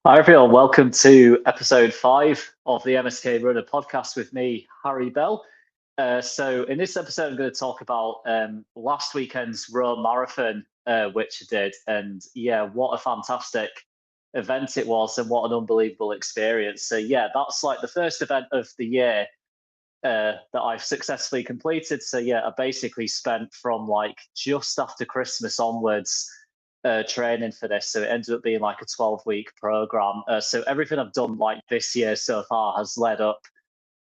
Hi everyone, welcome to episode 5 of the MSK Runner podcast with me, Harry Bell. So in this episode, I'm going to talk about last weekend's Rome Marathon, which I did. And yeah, what a fantastic event it was and what an unbelievable experience. So yeah, that's like the first event of the year that I've successfully completed. So yeah, I basically spent from like just after Christmas onwards training for this. So it ended up being like a 12-week program. So everything I've done like this year so far has led up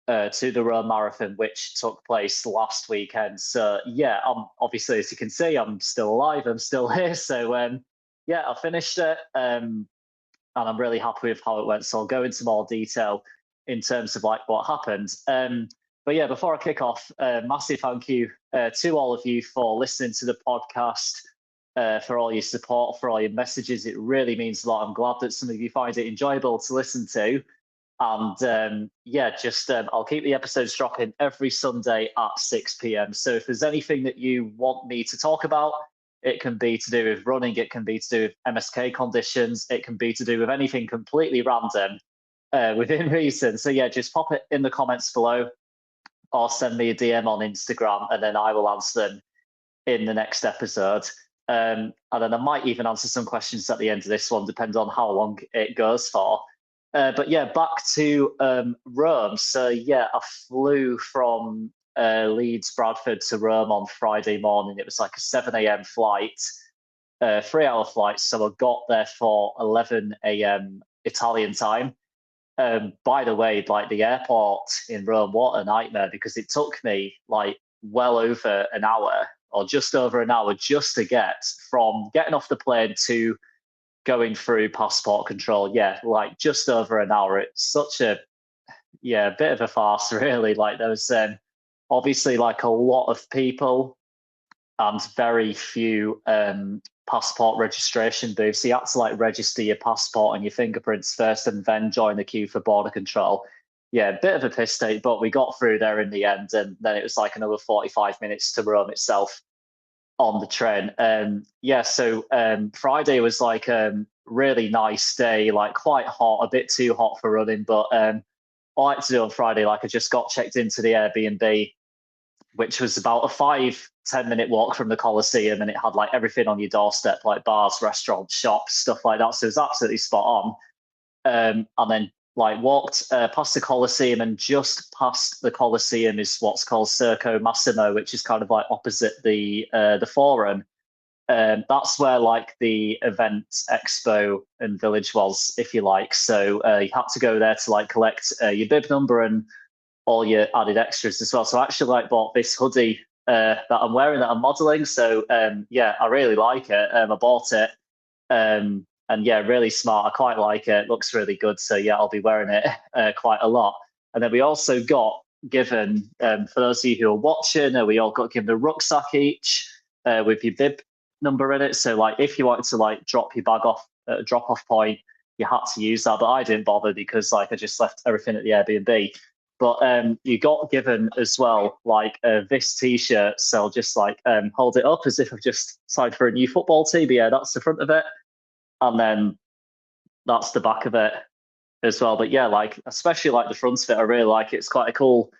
to the Rome Marathon, which took place last weekend. So yeah, I'm obviously, as you can see, I'm still alive. I'm still here. So yeah, I finished it, and I'm really happy with how it went. So I'll go into more detail in terms of like what happened. But yeah, before I kick off, massive thank you to all of you for listening to the podcast, for all your support, for all your messages. It really means a lot. I'm glad that some of you find it enjoyable to listen to. And yeah, just I'll keep the episodes dropping every Sunday at 6 p.m. So if there's anything that you want me to talk about, it can be to do with running, it can be to do with MSK conditions, it can be to do with anything completely random within reason. So yeah, just pop it in the comments below or send me a DM on Instagram and then I will answer them in the next episode. And then I might even answer some questions at the end of this one, depending on how long it goes for. But yeah, back to Rome. So yeah, I flew from Leeds, Bradford to Rome on Friday morning. It was like a 7 a.m. flight, 3 hour flight. So I got there for 11 a.m. Italian time. By the way, like the airport in Rome, what a nightmare, because it took me like well over an hour or just over an hour just to get from getting off the plane to going through passport control. Yeah, like just over an hour. It's such a, yeah, a bit of a farce, really. Like there was obviously like a lot of people and very few passport registration booths. You had to like register your passport and your fingerprints first and then join the queue for border control. Yeah, a bit of a piss take, but we got through there in the end. And then it was like another 45 minutes to Rome itself on the train. Yeah, so Friday was like really nice day, like quite hot, a bit too hot for running. But I like to do on Friday, like I just got checked into the Airbnb, which was about a 5-10 minute walk from the Coliseum, and it had like everything on your doorstep, like bars, restaurants, shops, stuff like that. So it was absolutely spot on. And then like walked past the Coliseum, and just past the Coliseum is what's called Circo Massimo, which is kind of like opposite the Forum. That's where like the event expo and village was, if you like. So you had to go there to like collect your bib number and all your added extras as well. So I actually like bought this hoodie that I'm wearing, that I'm modeling. So yeah, I really like it. I bought it. And yeah, really smart. I quite like it. It looks really good. So yeah, I'll be wearing it quite a lot. And then we also got given, for those of you who are watching, we all got given a rucksack each with your bib number in it. So like if you wanted to like drop your bag off at a drop off point, you had to use that. But I didn't bother because like I just left everything at the Airbnb. But you got given as well like this T-shirt. So I'll just like hold it up as if I've just signed for a new football team. But yeah, that's the front of it, and then that's the back of it as well. But yeah, like especially like the front of it, I really like it. It's quite a cool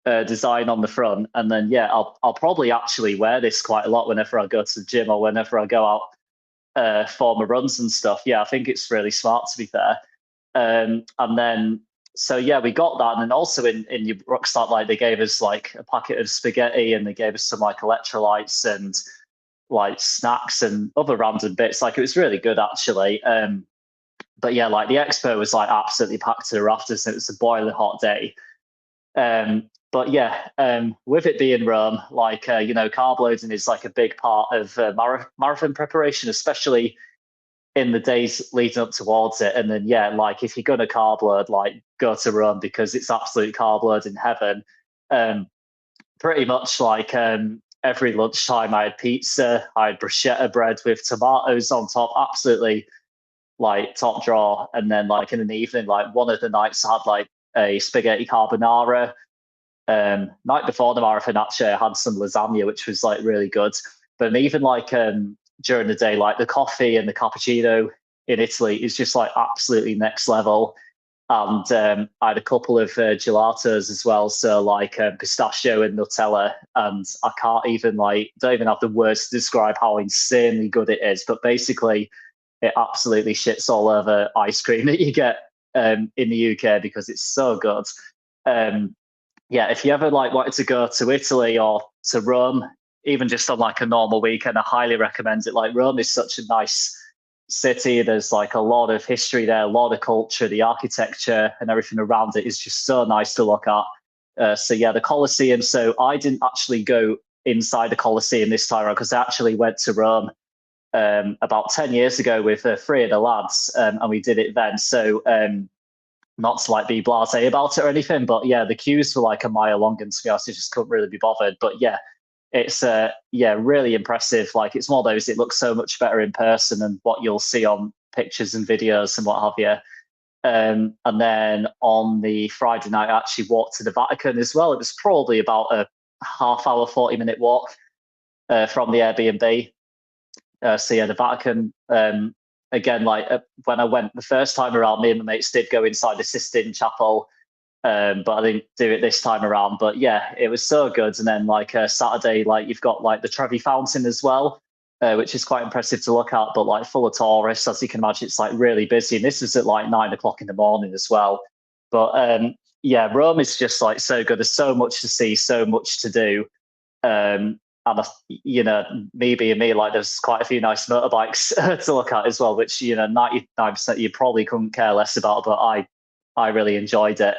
design on the front. And then yeah, I'll probably actually wear this quite a lot whenever I go to the gym or whenever I go out for my runs and stuff. Yeah, I think it's really smart, to be fair. And then so yeah, we got that, and then also in your rucksack, like they gave us like a packet of spaghetti, and they gave us some like electrolytes and like snacks and other random bits. Like it was really good actually. But yeah, like the expo was like absolutely packed to the rafters, and it was a boiling hot day. But yeah, with it being Rome, like you know, carb loading is like a big part of marathon preparation, especially in the days leading up towards it. And then yeah, like if you're gonna carb load, like go to Rome because it's absolute carb load in heaven. Um, Pretty much like every lunchtime I had pizza, I had bruschetta bread with tomatoes on top, absolutely like top draw. And then like in the evening, like one of the nights I had like a spaghetti carbonara. Night before the marathon, actually, I had some lasagna, which was like really good. But even like during the day, like the coffee and the cappuccino in Italy is just like absolutely next level. And I had a couple of gelatos as well, so like pistachio and Nutella, and I can't even don't even have the words to describe how insanely good it is. But basically, it absolutely shits all over ice cream that you get in the UK because it's so good. Um, yeah, if you ever like wanted to go to Italy or to Rome, even just on like a normal weekend, I highly recommend it. Like Rome is such a nice city. There's like a lot of history there, a lot of culture, the architecture and everything around it is just so nice to look at. So yeah, the Colosseum. So I didn't actually go inside the Colosseum this time around because I actually went to Rome about 10 years ago with three of the lads, and we did it then. So not to like be blasé about it or anything, but yeah, the queues were like a mile long, and to be honest, I just couldn't really be bothered. But yeah, it's really impressive. Like it's one of those, it looks so much better in person than what you'll see on pictures and videos and what have you. And then on the Friday night, I actually walked to the Vatican as well. It was probably about a half hour, 40-minute walk from the Airbnb. So yeah, the Vatican, again, when I went the first time around, me and my mates did go inside the Sistine Chapel, but I didn't do it this time around. But yeah, it was so good. And then Saturday, you've got like the Trevi Fountain as well, which is quite impressive to look at, but like full of tourists, as you can imagine, it's like really busy. And this was at like 9 o'clock in the morning as well. But yeah, Rome is just like so good. There's so much to see, so much to do. And me being me, like there's quite a few nice motorbikes to look at as well, which 99% you probably couldn't care less about, but I really enjoyed it.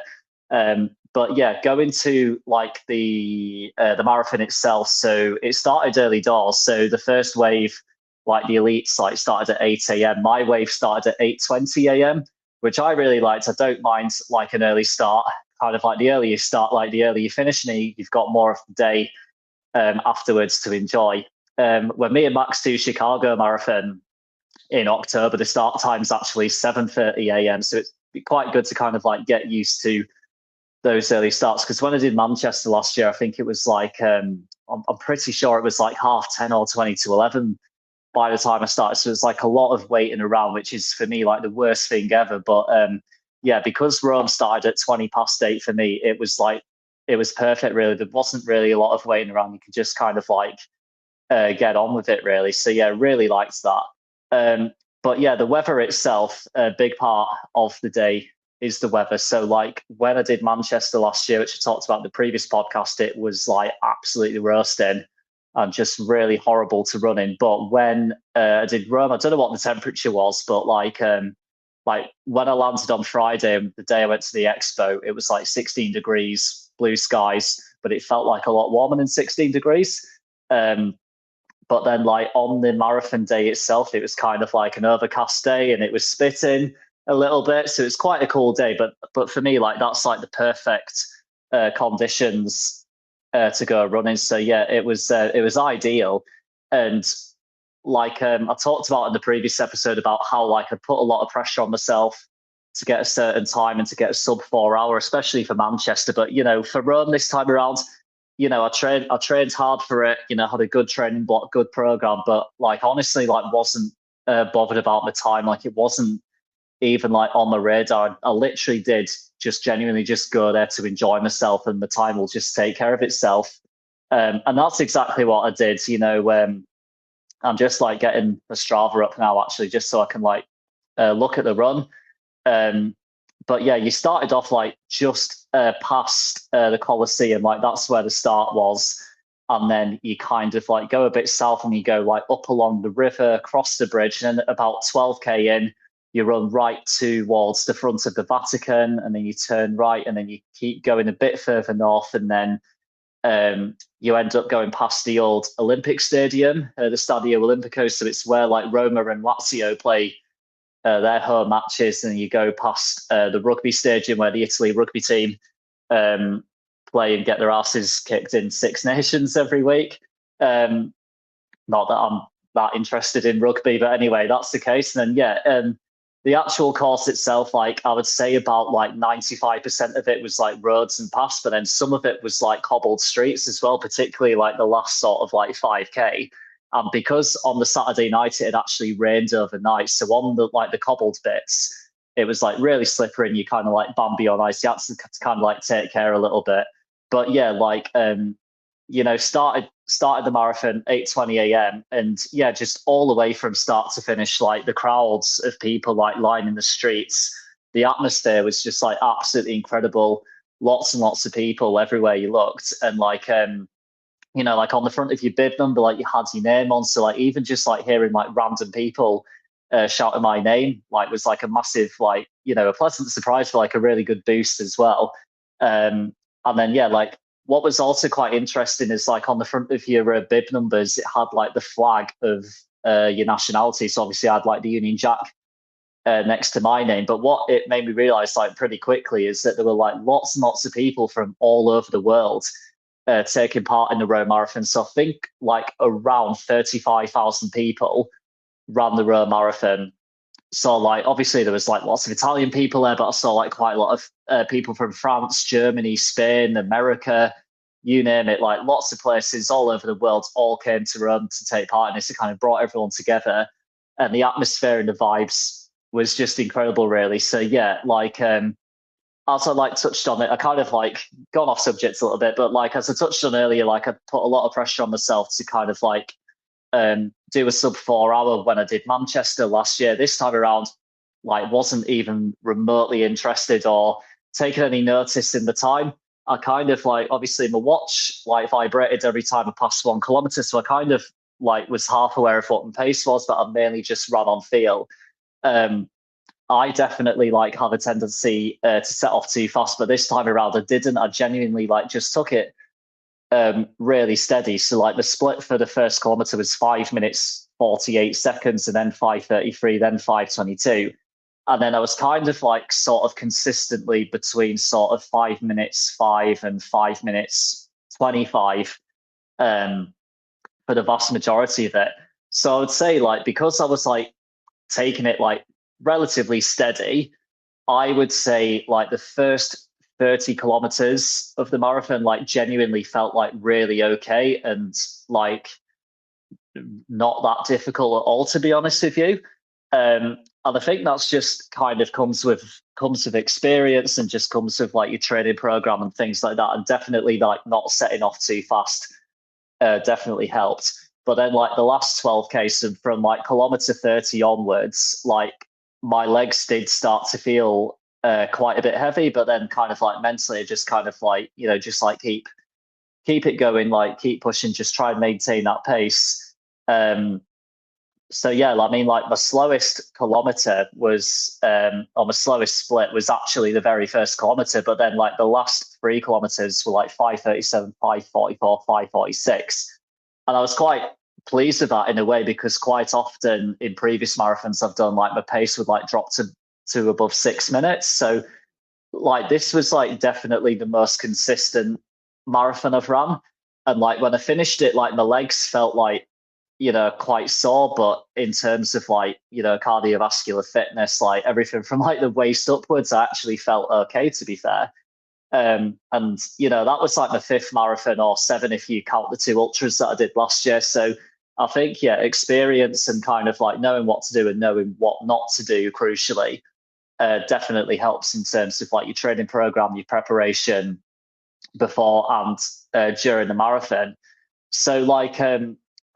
But yeah, going to like the marathon itself. So it started early doors. So the first wave, like the elites, like started at 8 a.m. My wave started at 8:20 a.m., which I really liked. I don't mind like an early start, kind of like the earlier you start, like the earlier you finish, and you've got more of the day afterwards to enjoy. When me and Max do Chicago Marathon in October, the start time's actually 7:30 a.m. So it's quite good to kind of like get used to those early starts. Because when I did Manchester last year, I think it was like I'm pretty sure it was like 10:30 or 20 to 11 by the time I started. So it's like a lot of waiting around, which is for me like the worst thing ever. But yeah, because Rome started at 8:20 for me, it was perfect, really. There wasn't really a lot of waiting around. You could just kind of like get on with it, really. So yeah, really liked that. But yeah, the weather itself, a big part of the day is the weather. So like when I did Manchester last year, which I talked about in the previous podcast, it was like absolutely roasting and just really horrible to run in. But when I did Rome, I don't know what the temperature was, but like when I landed on Friday, the day I went to the expo, it was like 16 degrees, blue skies, but it felt like a lot warmer than 16 degrees. But then like on the marathon day itself, it was kind of like an overcast day and it was spitting a little bit. So it's quite a cool day. But for me, like that's like the perfect conditions to go running. So yeah, it was ideal. And like I talked about in the previous episode about how like I put a lot of pressure on myself to get a certain time and to get a sub 4 hour, especially for Manchester. But for Rome this time around, I trained hard for it. Had a good training block, good program. But like honestly, like wasn't bothered about my time. Like it wasn't even like on my radar. I literally did just genuinely just go there to enjoy myself, and the time will just take care of itself. And that's exactly what I did. I'm just like getting the Strava up now, actually, just so I can like look at the run. But yeah, you started off like just past the Colosseum, like that's where the start was. And then you kind of like go a bit south and you go like up along the river, across the bridge, and then about 12K in, you run right towards the front of the Vatican, and then you turn right, and then you keep going a bit further north, and then you end up going past the old Olympic Stadium, the Stadio Olimpico. So it's where like Roma and Lazio play their home matches, and you go past the rugby stadium where the Italy rugby team play and get their asses kicked in Six Nations every week. Not that I'm that interested in rugby, but anyway, that's the case. And then yeah, the actual course itself, like I would say about like 95% of it was like roads and paths, but then some of it was like cobbled streets as well, particularly like the last sort of like 5K. And because on the Saturday night it had actually rained overnight, so on the cobbled bits, it was like really slippery and you kind of like Bambi on ice. You had to kind of like take care a little bit. But yeah, like started the marathon 8:20 a.m. and yeah, just all the way from start to finish, like the crowds of people like lining the streets. The atmosphere was just like absolutely incredible. Lots and lots of people everywhere you looked, and like on the front of your bib number, like you had your name on. So like even just like hearing like random people shouting my name, like was like a massive a pleasant surprise for like a really good boost as well. And then yeah, like what was also quite interesting is like on the front of your bib numbers, it had like the flag of your nationality. So obviously I had like the Union Jack next to my name. But what it made me realize like pretty quickly is that there were like lots and lots of people from all over the world taking part in the Rome Marathon. So I think like around 35,000 people ran the Rome Marathon. So like obviously there was like lots of Italian people there, but I saw like quite a lot of people from France, Germany, Spain, America, you name it, like lots of places all over the world all came to Rome to take part in this. It kind of brought everyone together, and the atmosphere and the vibes was just incredible, really. So yeah, like as I like touched on it, I kind of like gone off subject a little bit, but like as I touched on earlier, like I put a lot of pressure on myself to kind of like do a sub 4 hour when I did Manchester last year. This time around, like wasn't even remotely interested or taking any notice in the time. I kind of like obviously my watch like vibrated every time I passed 1 kilometer, so I kind of like was half aware of what my pace was, but I mainly just ran on feel. I definitely like have a tendency to set off too fast, but this time around I didn't. I genuinely like just took it really steady. So like the split for the first kilometer was 5 minutes 48 seconds, and then 5:33, then 5:22, and then I was kind of like sort of consistently between sort of 5 minutes 5 and 5 minutes 25 for the vast majority of it. So I would say like because I was like taking it like relatively steady, I would say like the first 30 kilometers of the marathon like genuinely felt like really okay and like not that difficult at all, to be honest with you. And I think that's just kind of comes with experience and just comes with like your training program and things like that. And definitely like not setting off too fast definitely helped. But then like the last 12K, so from like kilometer 30 onwards, like my legs did start to feel quite a bit heavy, but then kind of like mentally just kind of like, just like keep it going, like keep pushing, just try and maintain that pace. So yeah, I mean, like my slowest kilometer was, or my slowest split was actually the very first kilometer, but then like the last 3 kilometers were like 5:37, 5:44, 5:46. And I was quite pleased with that in a way, because quite often in previous marathons I've done, like my pace would like drop to above 6 minutes. So like this was like definitely the most consistent marathon I've run. And like when I finished it, like my legs felt like, quite sore, but in terms of like, cardiovascular fitness, like everything from like the waist upwards, I actually felt okay, to be fair. And that was like my 5th marathon, or 7 if you count the 2 ultras that I did last year. So I think, yeah, experience and kind of like knowing what to do and knowing what not to do, crucially, definitely helps in terms of like your training program, your preparation before and during the marathon. So like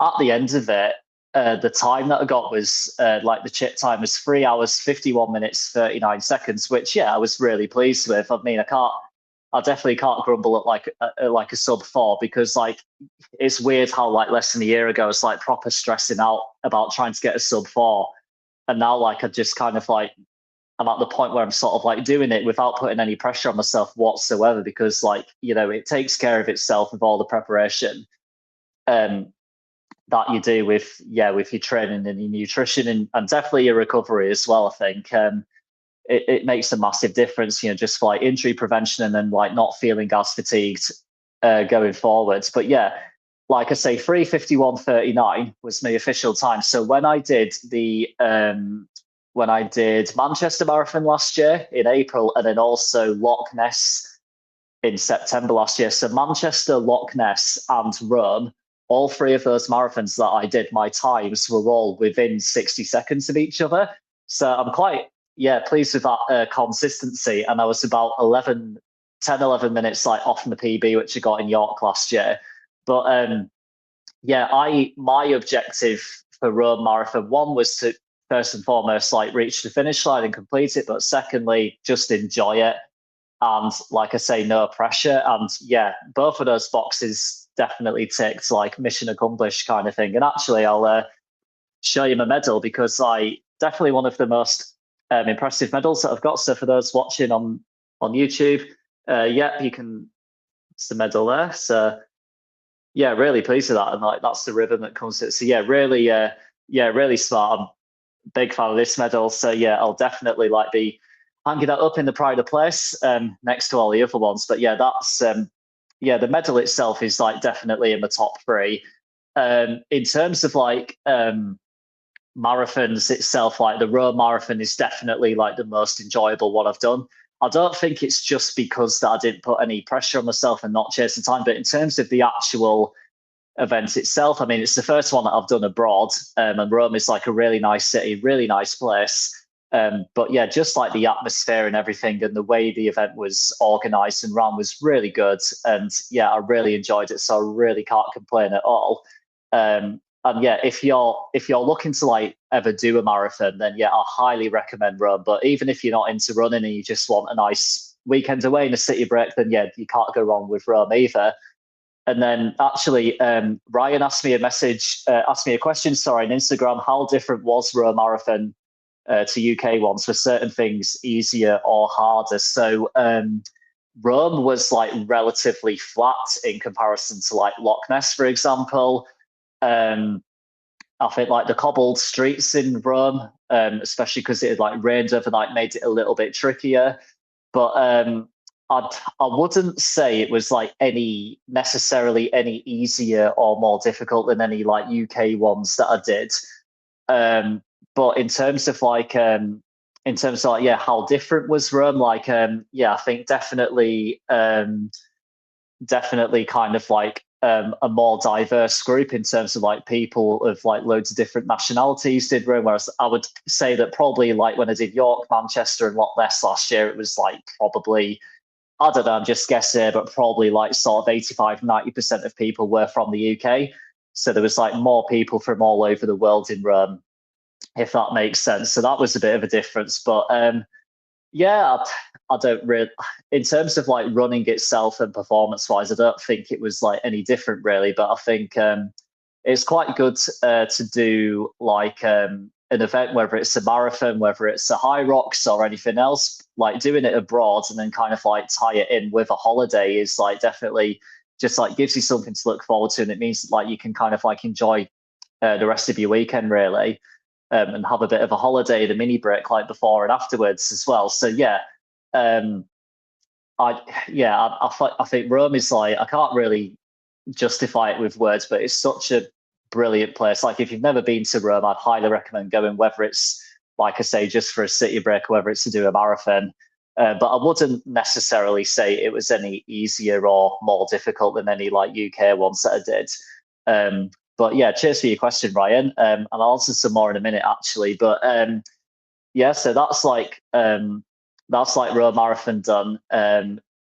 at the end of it, the time that I got was like the chip time was 3 hours, 51 minutes, 39 seconds, which, yeah, I was really pleased with. I mean, I definitely can't grumble at like a sub 4, because like it's weird how like less than a year ago I was like proper stressing out about trying to get a sub 4, and now like I just kind of like I'm at the point where I'm sort of like doing it without putting any pressure on myself whatsoever, because like it takes care of itself with all the preparation that you do with your training and your nutrition, and definitely your recovery as well. I think it makes a massive difference, just for like injury prevention, and then like not feeling as fatigued going forwards. But yeah, like I say, 3:51:39 was my official time. So when I did Manchester Marathon last year in April, and then also Loch Ness in September last year. So Manchester, Loch Ness, and Rome all three of those marathons that I did, my times were all within 60 seconds of each other. So I'm quite, pleased with that consistency. And I was about 11 minutes like off the PB, which I got in York last year. But my objective for Rome Marathon, one was to first and foremost like reach the finish line and complete it, but secondly, just enjoy it. And like I say, no pressure. And both of those boxes definitely ticked, like mission accomplished kind of thing. And actually, I'll show you my medal, because I definitely one of the most impressive medals that I've got. So for those watching on YouTube, you can, it's the medal there. So really pleased with that. And like, that's the ribbon that comes with it. So really smart. I'm a big fan of this medal. So I'll definitely like be hanging that up in the pride of place next to all the other ones. But that's the medal itself is like definitely in the top three. In terms of like marathons itself, like the Rome Marathon is definitely like the most enjoyable one I've done. I don't think it's just because that I didn't put any pressure on myself and not chasing time, but in terms of the actual event itself, I mean, it's the first one that I've done abroad, and Rome is like a really nice city, really nice place. But just like the atmosphere and everything, and the way the event was organized and run was really good. And I really enjoyed it. So I really can't complain at all. And if you're looking to like ever do a marathon, then I highly recommend Rome. But even if you're not into running and you just want a nice weekend away in a city break, then you can't go wrong with Rome either. And then actually, Ryan asked me a question, on Instagram. How different was Rome Marathon to UK ones? Were certain things easier or harder? So Rome was like relatively flat in comparison to like Loch Ness, for example. I think like the cobbled streets in Rome, especially because it had like rained overnight, made it a little bit trickier. But I wouldn't say it was like necessarily any easier or more difficult than any like UK ones that I did. But in terms of like how different was Rome? Like I think definitely kind of like a more diverse group in terms of like people of like loads of different nationalities did Rome. Whereas I would say that probably like when I did York, Manchester, and Loch Ness last year, it was like probably, I don't know, I'm just guessing, but probably like sort of 85-90% of people were from the UK. So there was like more people from all over the world in Rome, if that makes sense. So that was a bit of a difference. But I don't really, in terms of like running itself and performance wise, I don't think it was like any different really. But I think it's quite good to do like an event, whether it's a marathon, whether it's a high rocks or anything else, like doing it abroad and then kind of like tie it in with a holiday is like definitely just like gives you something to look forward to. And it means like you can kind of like enjoy the rest of your weekend really, and have a bit of a holiday, the mini break like before and afterwards as well. So I think Rome is like, I can't really justify it with words, but it's such a brilliant place. Like if you've never been to Rome, I'd highly recommend going, whether it's like I say, just for a city break, whether it's to do a marathon. But I wouldn't necessarily say it was any easier or more difficult than any like UK ones that I did. But cheers for your question, Ryan. And I'll answer some more in a minute, actually. But so that's like Rome Marathon done.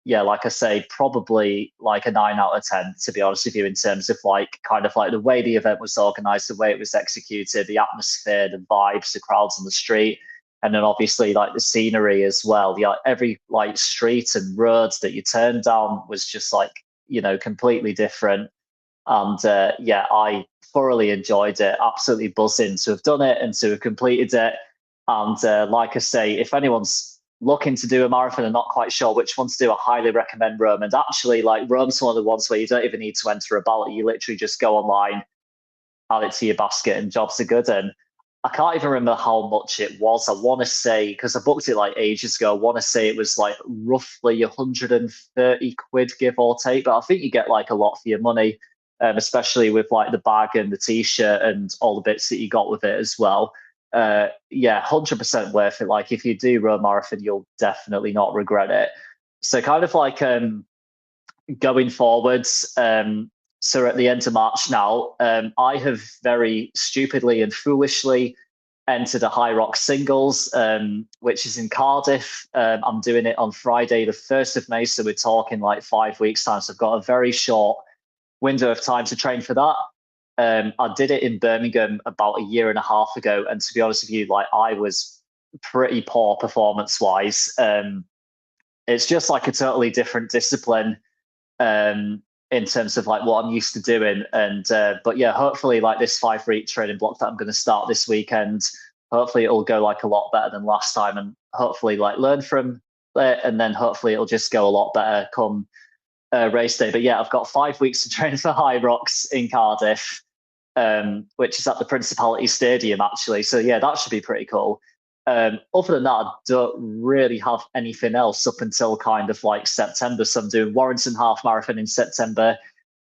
Like I say, probably like a 9 out of 10, to be honest with you, in terms of like kind of like the way the event was organized, the way it was executed, the atmosphere, the vibes, the crowds on the street, and then obviously like the scenery as well. Every like street and roads that you turned down was just like, completely different. And I thoroughly enjoyed it, absolutely buzzing to have done it and to have completed it. And like I say, if anyone's looking to do a marathon and not quite sure which one to do, I highly recommend Rome. And actually, like Rome's one of the ones where you don't even need to enter a ballot. You literally just go online, add it to your basket, and jobs are good. And I can't even remember how much it was. I want to say, because I booked it like ages ago, I want to say it was like roughly 130 quid, give or take. But I think you get like a lot for your money, especially with like the bag and the t-shirt and all the bits that you got with it as well. 100% worth it. Like if you do Rome Marathon, you'll definitely not regret it. So kind of like going forwards, So we're at the end of March now. I have very stupidly and foolishly entered a High Rock Singles, which is in Cardiff. I'm doing it on Friday, the 1st of May. So we're talking like 5 weeks' time. So I've got a very short window of time to train for that. I did it in Birmingham about a year and a half ago. And to be honest with you, like I was pretty poor performance-wise. It's just like a totally different discipline. In terms of like what I'm used to doing. And but yeah, hopefully like this 5-week training block that I'm going to start this weekend, hopefully it'll go like a lot better than last time, and hopefully like learn from it, and then hopefully it'll just go a lot better come race day. But yeah, I've got 5 weeks to train for High Rocks in Cardiff, which is at the Principality Stadium actually. So yeah, that should be pretty cool. Other than that, I don't really have anything else up until kind of like September. So I'm doing Warrington Half Marathon in September.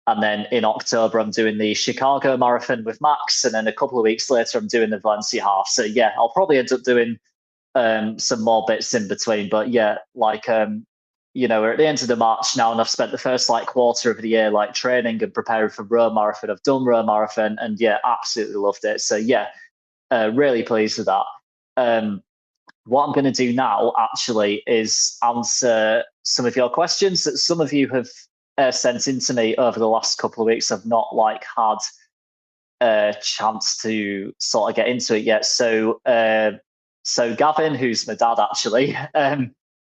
And then in October, I'm doing the Chicago Marathon with Max. And then a couple of weeks later, I'm doing the Valencia Half. So yeah, I'll probably end up doing some more bits in between. But yeah, like, we're at the end of the March now, and I've spent the first like quarter of the year like training and preparing for Rome Marathon. I've done Rome Marathon and yeah, absolutely loved it. So yeah, really pleased with that. What I'm going to do now actually is answer some of your questions that some of you have sent in to me over the last couple of weeks. I've not like had a chance to sort of get into it yet. So Gavin, who's my dad actually,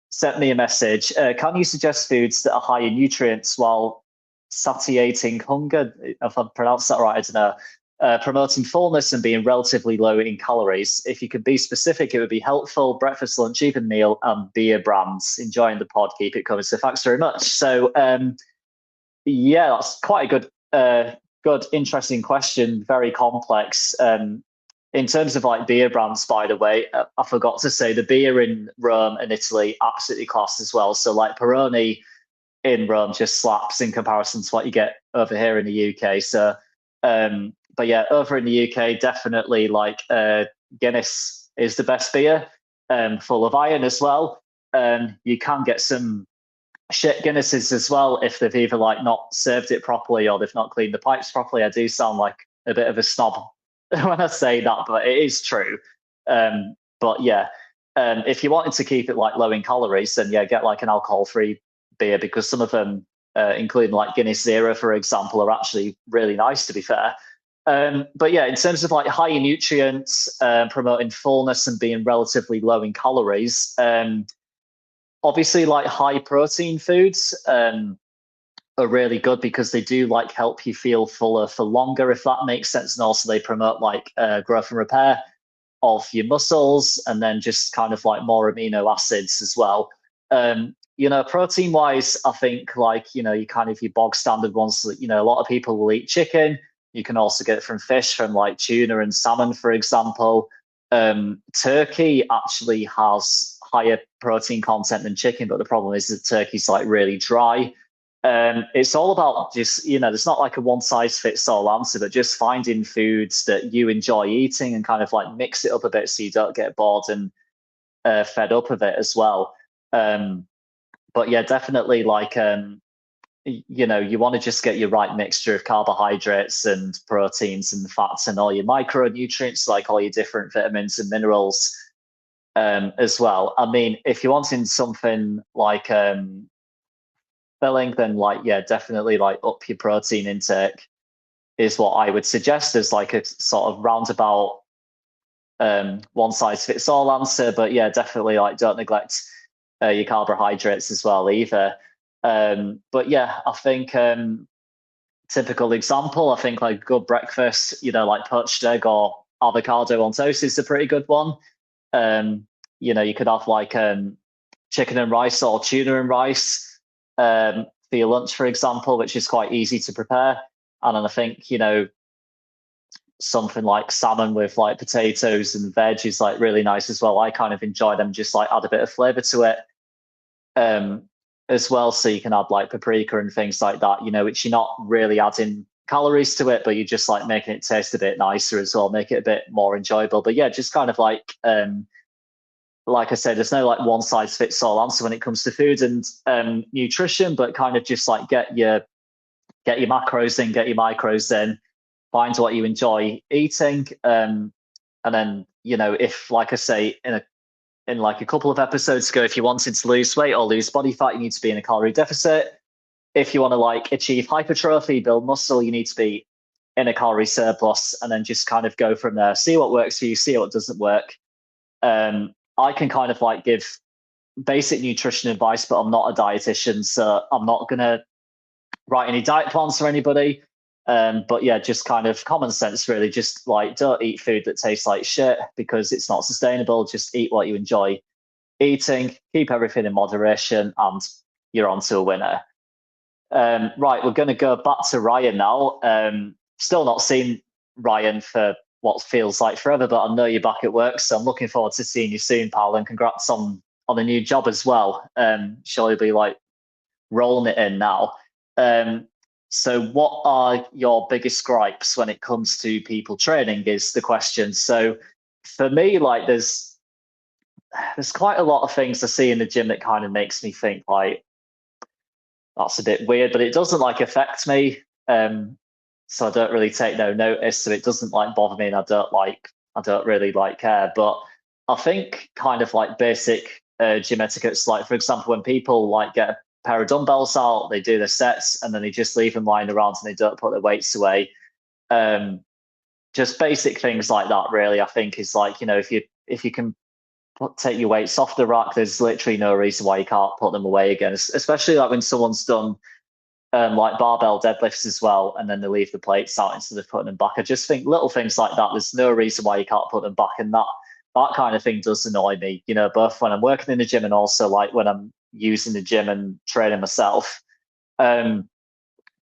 sent me a message. Can you suggest foods that are high in nutrients while satiating hunger? If I pronounced that right, I don't know. Promoting fullness and being relatively low in calories. If you could be specific, it would be helpful. Breakfast, lunch, even meal, and beer brands. Enjoying the pod, keep it coming. So thanks very much. So yeah, that's quite a good, interesting question. Very complex. In terms of like beer brands, by the way, I forgot to say the beer in Rome and Italy absolutely class as well. So like Peroni in Rome just slaps in comparison to what you get over here in the UK. So but yeah, over in the UK, definitely like Guinness is the best beer, full of iron as well. You can get some shit Guinnesses as well if they've either like not served it properly or they've not cleaned the pipes properly. I do sound like a bit of a snob when I say that, but it is true. But yeah, if you wanted to keep it like low in calories, then yeah, get like an alcohol-free beer, because some of them, including like Guinness Zero, for example, are actually really nice, to be fair. But yeah, in terms of like high in nutrients, promoting fullness and being relatively low in calories, obviously like high protein foods are really good because they do like help you feel fuller for longer, if that makes sense. And also they promote like growth and repair of your muscles, and then just kind of like more amino acids as well. Protein wise, I think like, you kind of your bog standard ones that, a lot of people will eat chicken. You can also get it from fish, from like tuna and salmon, for example. Turkey actually has higher protein content than chicken, but the problem is that turkey's like really dry. It's all about just, there's not like a one size fits all answer, but just finding foods that you enjoy eating and kind of like mix it up a bit so you don't get bored and fed up of it as well. But yeah, definitely like, you want to just get your right mixture of carbohydrates and proteins and fats and all your micronutrients, like all your different vitamins and minerals as well. I mean, if you're wanting something like filling, then like, yeah, definitely like up your protein intake is what I would suggest as like a sort of roundabout one size fits all answer. But yeah, definitely like don't neglect your carbohydrates as well either. But yeah, I think typical example, I think like good breakfast, like poached egg or avocado on toast is a pretty good one. You could have like chicken and rice or tuna and rice for your lunch, for example, which is quite easy to prepare. And then I think, something like salmon with like potatoes and veg is like really nice as well. I kind of enjoy them, just like add a bit of flavor to it. As well, so you can add like paprika and things like that, which you're not really adding calories to it, but you're just like making it taste a bit nicer as well, make it a bit more enjoyable. But yeah, just kind of like I said, there's no like one size fits all answer when it comes to food and nutrition, but kind of just like get your get your macros in, get your micros in, find what you enjoy eating. And then, if, like I say, in like a couple of episodes ago, if you wanted to lose weight or lose body fat, you need to be in a calorie deficit. If you want to like achieve hypertrophy, build muscle, you need to be in a calorie surplus, and then just kind of go from there. See what works for you, see what doesn't work. I can kind of like give basic nutrition advice, but I'm not a dietitian, so I'm not gonna write any diet plans for anybody. But yeah, just kind of common sense, really. Just like, don't eat food that tastes like shit because it's not sustainable. Just eat what you enjoy eating, keep everything in moderation, and you're on to a winner. Right, we're going to go back to Ryan now. Still not seen Ryan for what feels like forever, but I know you're back at work, so I'm looking forward to seeing you soon, pal, and congrats on the new job as well. Sure, you'll be like rolling it in now. So what are your biggest gripes when it comes to people training is the question. So for me, like there's quite a lot of things I see in the gym that kind of makes me think like, that's a bit weird, but it doesn't like affect me. So I don't really take no notice. So it doesn't like bother me, and I don't really like care. But I think kind of like basic gym etiquettes, like for example, when people like get a pair of dumbbells out, they do their sets, and then they just leave them lying around and they don't put their weights away. Just basic things like that, really. I think is like, if you can take your weights off the rack, there's literally no reason why you can't put them away again, especially like when someone's done like barbell deadlifts as well, and then they leave the plates out instead of putting them back. I just think little things like that, there's no reason why you can't put them back, and that kind of thing does annoy me, both when I'm working in the gym and also like when I'm using the gym and training myself. And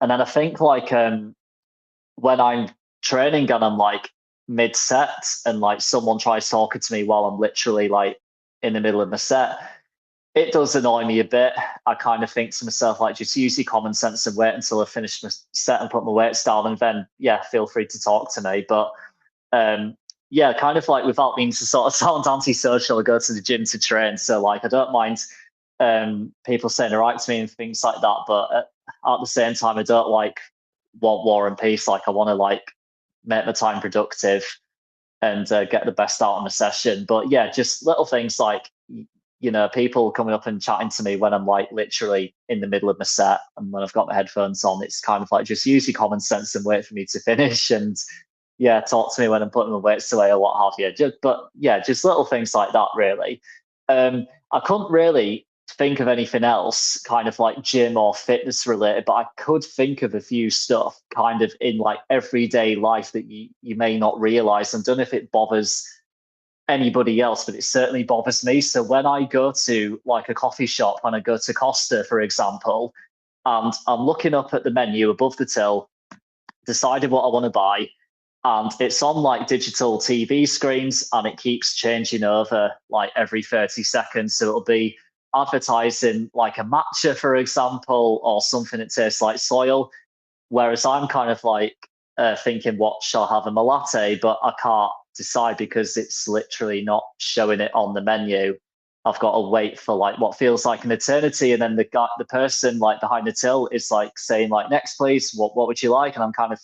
then I think like when I'm training and I'm like mid-set and like someone tries talking to me while I'm literally like in the middle of my set, it does annoy me a bit. I kind of think to myself, like, just use your common sense and wait until I finish my set and put my weights down, and then yeah, feel free to talk to me. But yeah, kind of like without meaning to sort of sound antisocial, I go to the gym to train, so like I don't mind people saying all right to me and things like that, but at the same time I don't like want war and peace. Like I want to like make my time productive and get the best out of my session. But yeah, just little things like people coming up and chatting to me when I'm like literally in the middle of my set and when I've got my headphones on. It's kind of like, just use your common sense and wait for me to finish, and yeah, talk to me when I'm putting my weights away or what have you. But yeah, just little things like that, really. I couldn't really think of anything else kind of like gym or fitness related, but I could think of a few stuff kind of in like everyday life that you may not realize. I don't know if it bothers anybody else, but it certainly bothers me. So when I go to like a coffee shop, when I go to Costa, for example, and I'm looking up at the menu above the till, decided what I want to buy, and it's on like digital TV screens and it keeps changing over like every 30 seconds. So it'll be advertising like a matcha, for example, or something that tastes like soil. Whereas I'm kind of like thinking, what shall I have in my latte? But I can't decide because it's literally not showing it on the menu. I've got to wait for like what feels like an eternity, and then the person like behind the till is like saying like, next please, what would you like? And I'm kind of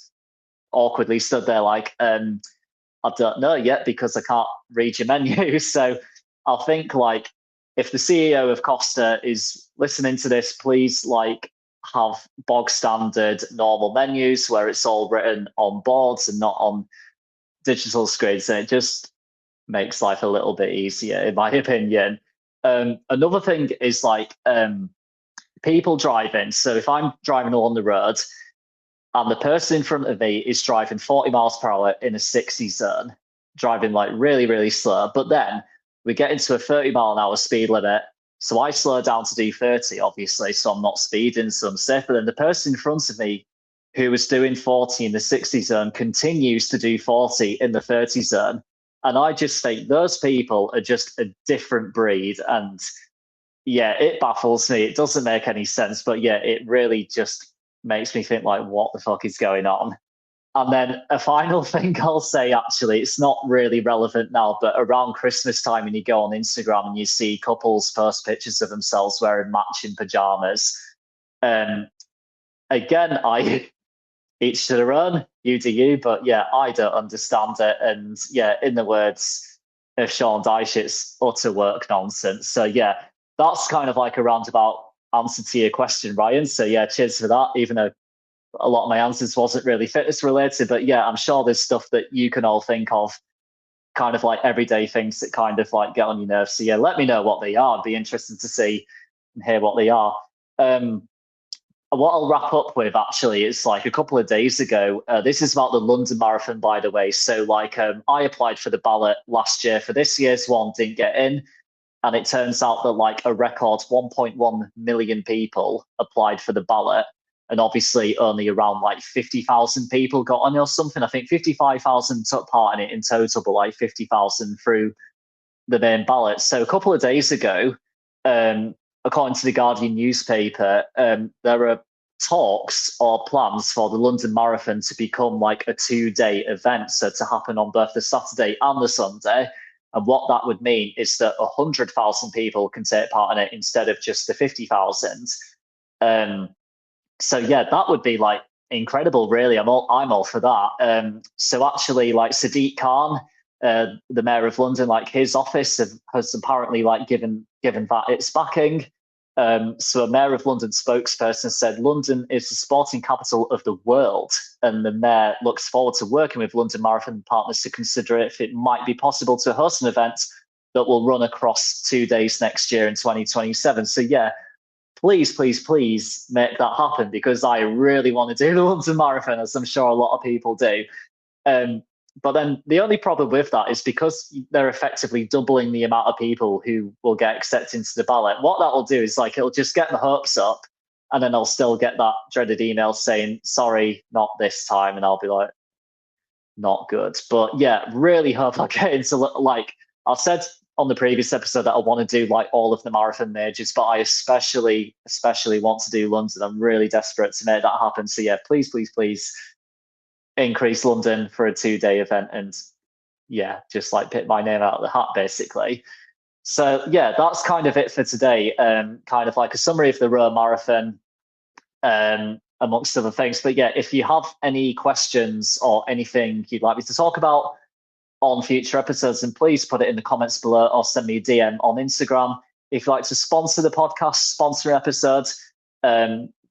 awkwardly stood there like, I don't know yet because I can't read your menu. So I'll think like, if the CEO of Costa is listening to this, please like have bog standard normal menus where it's all written on boards and not on digital screens, and it just makes life a little bit easier, in my opinion. Another thing is like people driving. So if I'm driving along the road and the person in front of me is driving 40 miles per hour in a 60 zone, driving like really, really slow, but then we get into a 30-mile-an-hour speed limit. So I slow down to do 30, obviously, so I'm not speeding, so I'm safe. But then the person in front of me who was doing 40 in the 60 zone continues to do 40 in the 30 zone. And I just think those people are just a different breed. And yeah, it baffles me. It doesn't make any sense. But yeah, it really just makes me think like, what the fuck is going on? And then a final thing I'll say, actually, it's not really relevant now, but around Christmas time, when you go on Instagram and you see couples post pictures of themselves wearing matching pajamas, and again, I each to their own, you do you, but yeah, I don't understand it. And yeah, in the words of Sean Dyche, it's utter work nonsense. So yeah, that's kind of like a roundabout answer to your question, Ryan. So yeah, cheers for that, even though a lot of my answers wasn't really fitness related. But yeah, I'm sure there's stuff that you can all think of, kind of like everyday things that kind of like get on your nerves. So yeah, let me know what they are. I'd be interested to see and hear what they are. What I'll wrap up with actually is like a couple of days ago. This is about the London Marathon, by the way. So like I applied for the ballot last year for this year's one, didn't get in. And it turns out that like a record 1.1 million people applied for the ballot. And obviously only around like 50,000 people got on or something. I think 55,000 took part in it in total, but like 50,000 through the main ballot. So a couple of days ago, according to the Guardian newspaper, there are talks or plans for the London Marathon to become like a 2-day event, so to happen on both the Saturday and the Sunday. And what that would mean is that 100,000 people can take part in it instead of just the 50,000. So yeah, that would be like incredible. Really, I'm all for that. So actually, like Sadiq Khan, the mayor of London, like his office has apparently like given that its backing. So a mayor of London spokesperson said London is the sporting capital of the world, and the mayor looks forward to working with London Marathon partners to consider if it might be possible to host an event that will run across 2 days next year in 2027. So yeah, please, please, please make that happen, because I really want to do the London Marathon, as I'm sure a lot of people do. But then the only problem with that is because they're effectively doubling the amount of people who will get accepted into the ballot. What that will do is like it'll just get my hopes up, and then I'll still get that dreaded email saying, sorry, not this time. And I'll be like, not good. But yeah, really hope I get into, like I've said on the previous episode, that I want to do like all of the marathon majors, but I especially want to do London. I'm really desperate to make that happen. So yeah, please, please, please increase London for a 2-day event, and yeah, just like pick my name out of the hat basically. So yeah, that's kind of it for today. Kind of like a summary of the Rome Marathon, amongst other things. But yeah, if you have any questions or anything you'd like me to talk about on future episodes, and please put it in the comments below or send me a DM on Instagram. If you'd like to sponsor the podcast, sponsor episodes,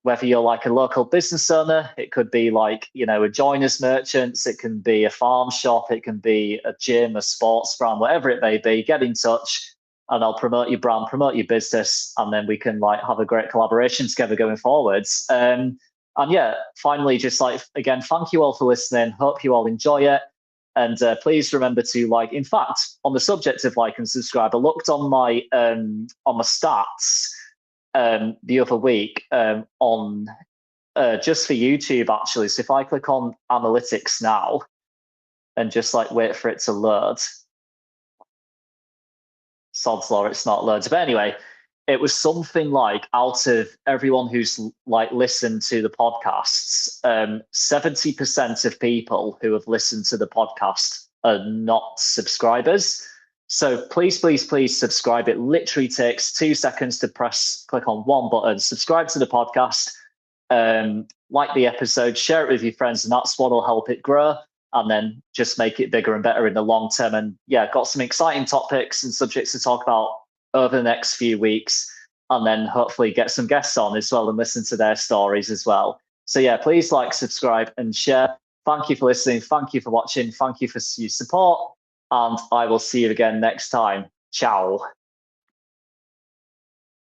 whether you're like a local business owner, it could be like, a joiners merchants, it can be a farm shop, it can be a gym, a sports brand, whatever it may be, get in touch and I'll promote your brand, promote your business, and then we can like have a great collaboration together going forwards. And yeah, finally, just like, again, thank you all for listening. Hope you all enjoy it. And please remember to like, in fact, on the subject of like and subscribe, I looked on my stats the other week on just for YouTube actually. So if I click on analytics now and just like wait for it to load, sod's law, it's not loads. But anyway, it was something like, out of everyone who's like listened to the podcasts, 70% of people who have listened to the podcast are not subscribers. So please, please, please subscribe. It literally takes 2 seconds to click on one button, subscribe to the podcast, like the episode, share it with your friends, and that's what will help it grow, and then just make it bigger and better in the long term. And yeah, got some exciting topics and subjects to talk about over the next few weeks, and then hopefully get some guests on as well and listen to their stories as well. So yeah, please like, subscribe and share. Thank you for listening. Thank you for watching. Thank you for your support. And I will see you again next time. Ciao.